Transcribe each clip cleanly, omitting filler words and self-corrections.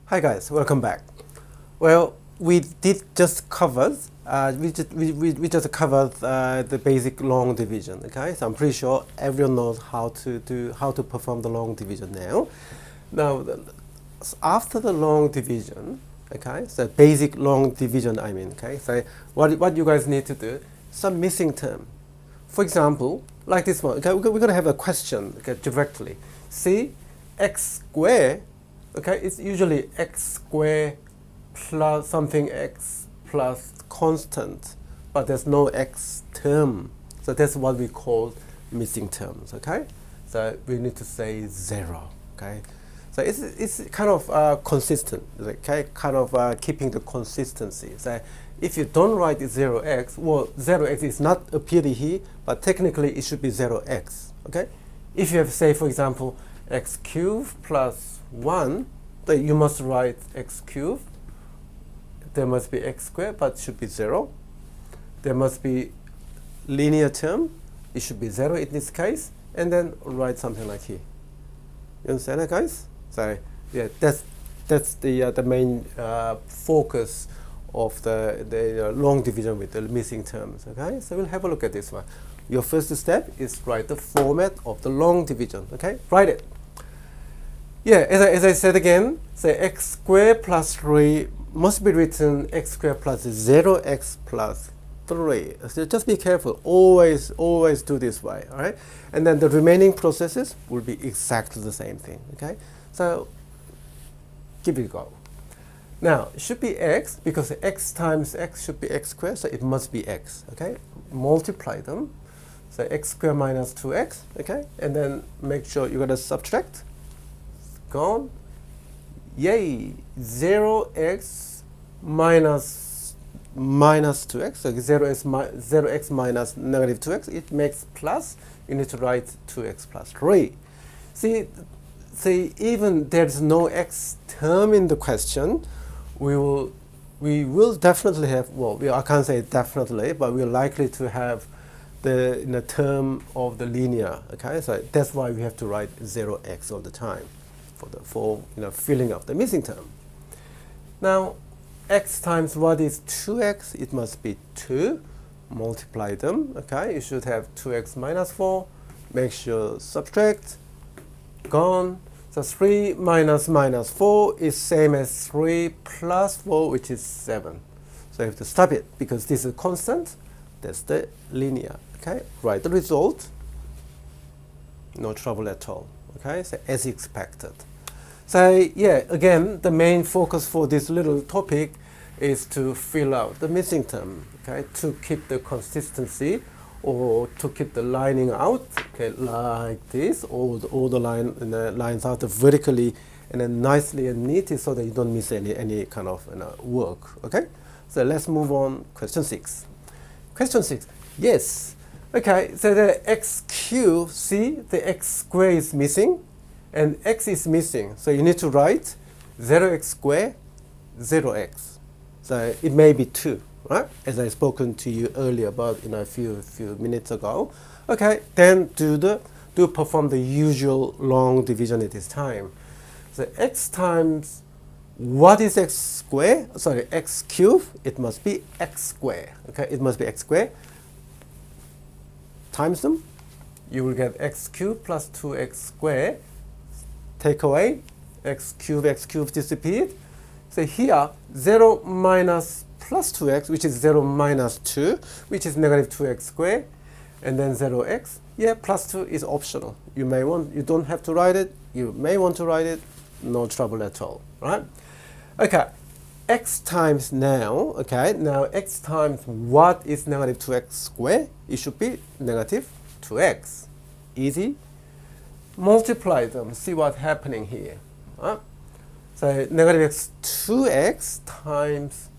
Hi guys, welcome back. Well, we did just cover we just covered the basic long division. Okay, so I'm pretty sure everyone knows how to perform the long division now. Now, after the long division, okay, so basic long division. Okay, so what you guys need to do, some missing term. For example, like this one. Okay, we're gonna have a question. Okay, directly. See, x squared. Okay, it's usually x squared plus something x plus constant, but there's no x term. So that's what we call missing terms. Okay, so we need to say 0. Okay, so it's kind of consistent. Okay, kind of keeping the consistency. So if you don't write 0x, well, 0x is not appearing here, but technically it should be 0x. Okay, if you have, say, for example, x cubed plus 1, then you must write x cubed. There must be x squared, but it should be 0. There must be linear term. It should be 0 in this case. And then write something like here. You understand that, guys? So yeah, that's the main focus of the long division with the missing terms. Okay, so we'll have a look at this one. Your first step is write the format of the long division. Okay, write it. Yeah, as I said again, say x squared plus 3 must be written x squared plus 0x plus 3. So just be careful. Always do this way. All right, and then the remaining processes will be exactly the same thing. Okay, so give it a go. Now it should be x because x times x should be x squared, so it must be x. Okay, multiply them. So x squared minus 2x. Okay, and then make sure you gotta subtract. Gone. Yay! 0x minus 2x. So 0x minus negative 2x. It makes plus. You need to write 2x plus 3. See, even there's no x term in the question, we will definitely have. Well, I can't say definitely, but we're likely to have the term of the linear. Okay, so that's why we have to write 0x all the time for filling up the missing term. Now, x times what is 2x? It must be 2. Multiply them. Okay, you should have 2x minus 4. Make sure subtract. Gone. So 3 minus 4 is same as 3 plus 4, which is 7. So you have to stop it because this is constant. That's the linear. Okay, write the result. No trouble at all. Okay, so as expected. So yeah, again, the main focus for this little topic is to fill out the missing term. Okay, to keep the consistency or to keep the lining out. Okay, like this, all the lines out vertically and then nicely and neatly so that you don't miss any kind of work. Okay, so let's move on. Question 6. Question 6. Yes. Okay, so the x cubed, see, the x squared is missing, and x is missing. So you need to write 0x squared, 0x. So it may be 2, right? As I spoken to you earlier about a few minutes ago. Okay, then perform the usual long division at this time. So x times what is x squared? Sorry, x cubed. It must be x squared. Okay, it must be x squared. Times them, you will get x cubed plus 2x squared. Take away x cubed disappeared. So here 0 minus plus 2x, which is 0 minus 2, which is negative 2x squared, and then 0x. Yeah, plus 2 is optional. You don't have to write it. You may want to write it. No trouble at all. Right? Okay. X times now, okay, now x times what is negative 2x squared? It should be negative 2x. Easy. Multiply them, see what's happening here. Right? So negative 2x times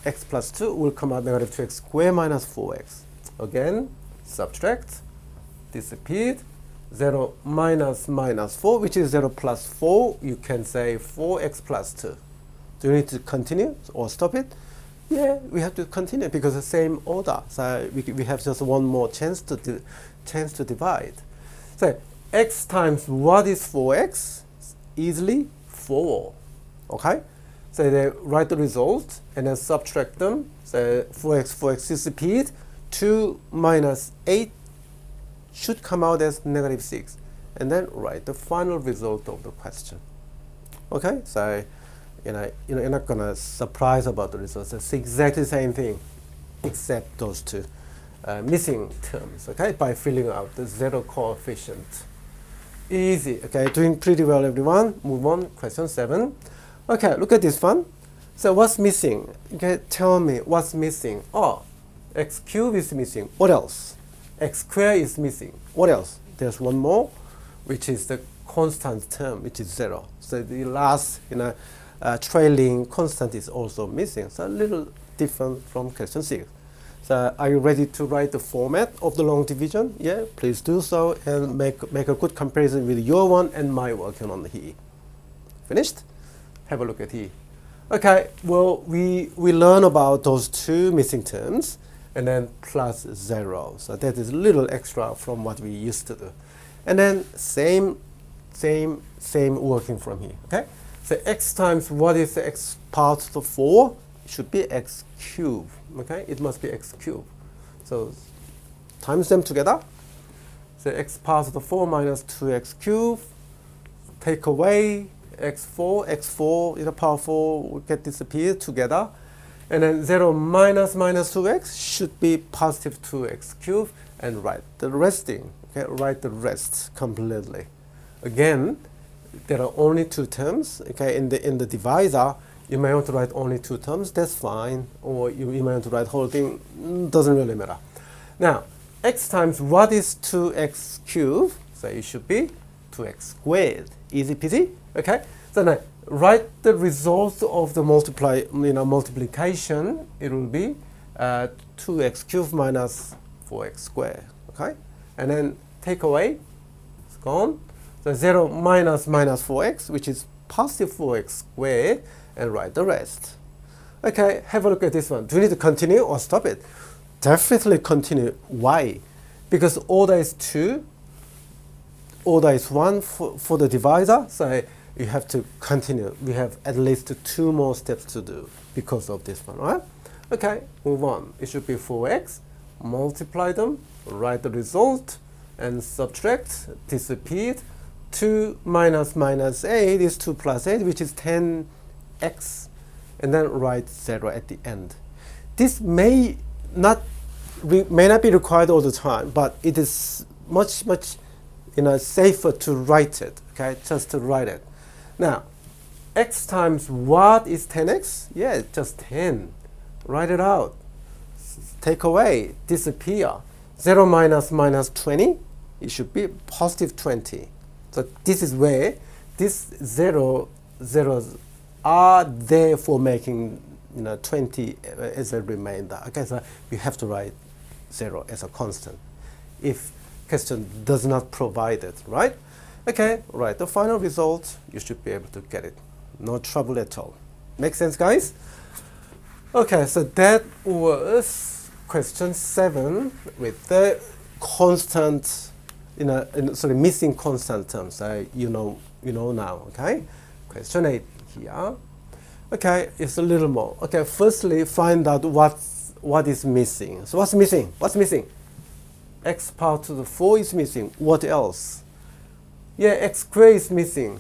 x plus 2 will come out negative 2x squared minus 4x. Again, subtract, disappeared. 0 minus 4, which is 0 plus 4, you can say 4x plus 2. Do you need to continue or stop it? Yeah, we have to continue because the same order. So we have just one more chance to divide. So x times what is 4x? Easily 4. Okay? So they write the result and then subtract them. So 4x disappeared. 2 minus 8 should come out as negative 6. And then write the final result of the question. Okay, so you're not gonna surprise about the results. It's exactly the same thing, except those two missing terms. Okay, by filling out the zero coefficient. Easy. Okay, doing pretty well, everyone. Move on. Question 7. Okay, look at this one. So what's missing? Okay, tell me what's missing. Oh, x cubed is missing. What else? X squared is missing. What else? There's one more, which is the constant term, which is 0. So the last, trailing constant is also missing. So a little different from question 6. So are you ready to write the format of the long division? Yeah, please do so and make a good comparison with your one and my working on here. Finished? Have a look at here. Okay, well, we learn about those two missing terms and then plus 0. So that is a little extra from what we used to do. And then same working from here, okay? So x times what is the x power to the 4? It should be x cubed, okay? It must be x cubed. So times them together. So x power to the 4 minus 2x cubed. Take away x4 in the power 4 will get disappeared together. And then 0 minus 2x should be positive 2x cubed, and write the resting. Okay, write the rest completely. Again, there are only two terms. Okay, in the divisor, you may want to write only two terms. That's fine. Or you may want to write whole thing. Doesn't really matter. Now, x times what is 2x cubed? So it should be 2x squared. Easy peasy. Okay. So now write the result of the multiplication. It will be 2x cubed minus 4x squared. Okay. And then take away, it's gone. So 0 minus 4x, which is positive 4x squared, and write the rest. Okay, have a look at this one. Do you need to continue or stop it? Definitely continue. Why? Because order is 2, order is 1 for the divisor, so you have to continue. We have at least 2 more steps to do because of this one, right? Okay, move on. It should be 4x, multiply them, write the result, and subtract, disappeared. 2 minus 8 is 2 plus 8, which is 10x, and then write 0 at the end. This may not be required all the time, but it is much safer to write it. Okay, just to write it. Now, x times what is 10x? Yeah, just 10. Write it out. Take away, disappear. 0 minus 20, it should be positive 20. So this is where these zeros are there for making 20 as a remainder. Okay, so you have to write 0 as a constant if question does not provide it, right? Okay, write the final result. You should be able to get it. No trouble at all. Make sense, guys? Okay, so that was question 7 with the constant, missing constant terms. You know now. Okay, question 8 here. Okay, it's a little more. Okay, firstly, find out what is missing. So what's missing? What's missing? X power to the 4 is missing. What else? Yeah, x squared is missing.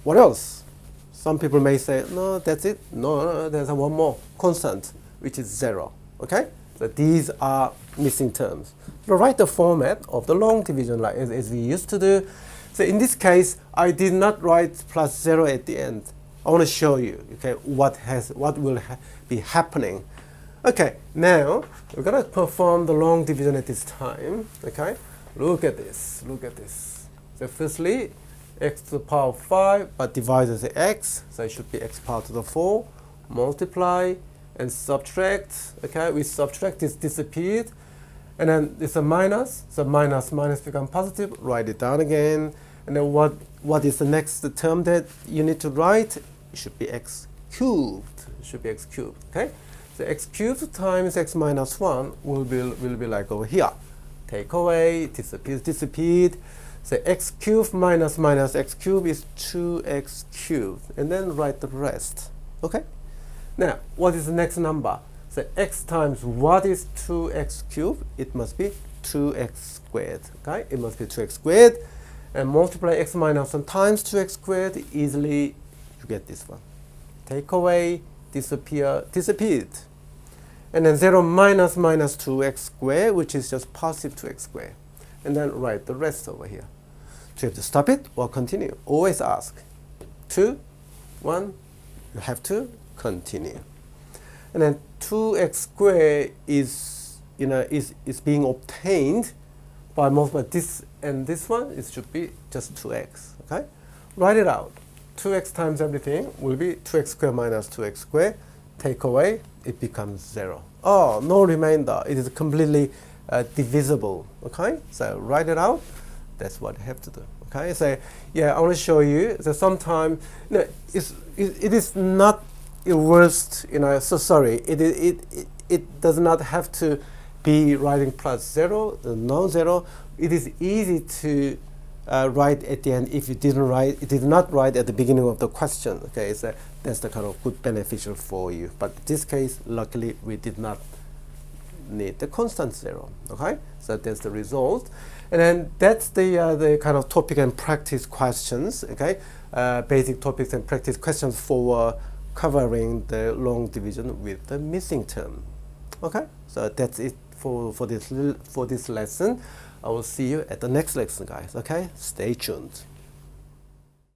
What else? Some people may say, no, that's it. No, there's one more constant, which is 0. Okay, so these are missing terms. So write the format of the long division like as we used to do. So in this case, I did not write plus 0 at the end. I want to show you, okay, what will be happening. Okay, now we're going to perform the long division at this time. Okay, look at this. So firstly, x to the power of 5, but divided by x, so it should be x power to the 4. Multiply and subtract. Okay, we subtract, this disappeared, and then it's a minus. So minus become positive. Write it down again, and then what is the next term that you need to write? It should be x cubed. It should be x cubed. Okay, so x cubed times x minus 1 will be like over here. Take away, disappeared. So x cubed minus x cubed is 2x cubed, and then write the rest. Okay. Now, what is the next number? So x times what is 2x cubed? It must be 2x squared. Okay, it must be 2x squared. And multiply x minus 1 times 2x squared. Easily, you get this one. Take away, disappeared. And then 0 minus 2x squared, which is just positive 2x squared. And then write the rest over here. So you have to stop it or continue. Always ask. 2, 1, you have to continue. And then 2x squared is being obtained by multiplying this and this one. It should be just 2x. Okay, write it out. 2x times everything will be 2x squared minus 2x squared. Take away, it becomes 0. Oh, no remainder. It is completely divisible. Okay, so write it out. That's what you have to do. Okay, so yeah, I want to show you that sometimes it is not the worst. So sorry. It does not have to be writing plus 0, non-zero. It is easy to write at the end if you did not write at the beginning of the question. Okay, so that's the kind of good beneficial for you. But in this case, luckily, we did not need the constant 0. Okay, so that's the result. And then that's the kind of topic and practice questions. Okay, basic topics and practice questions for covering the long division with the missing term. Okay, so that's it for this lesson. I will see you at the next lesson, guys. Okay, stay tuned.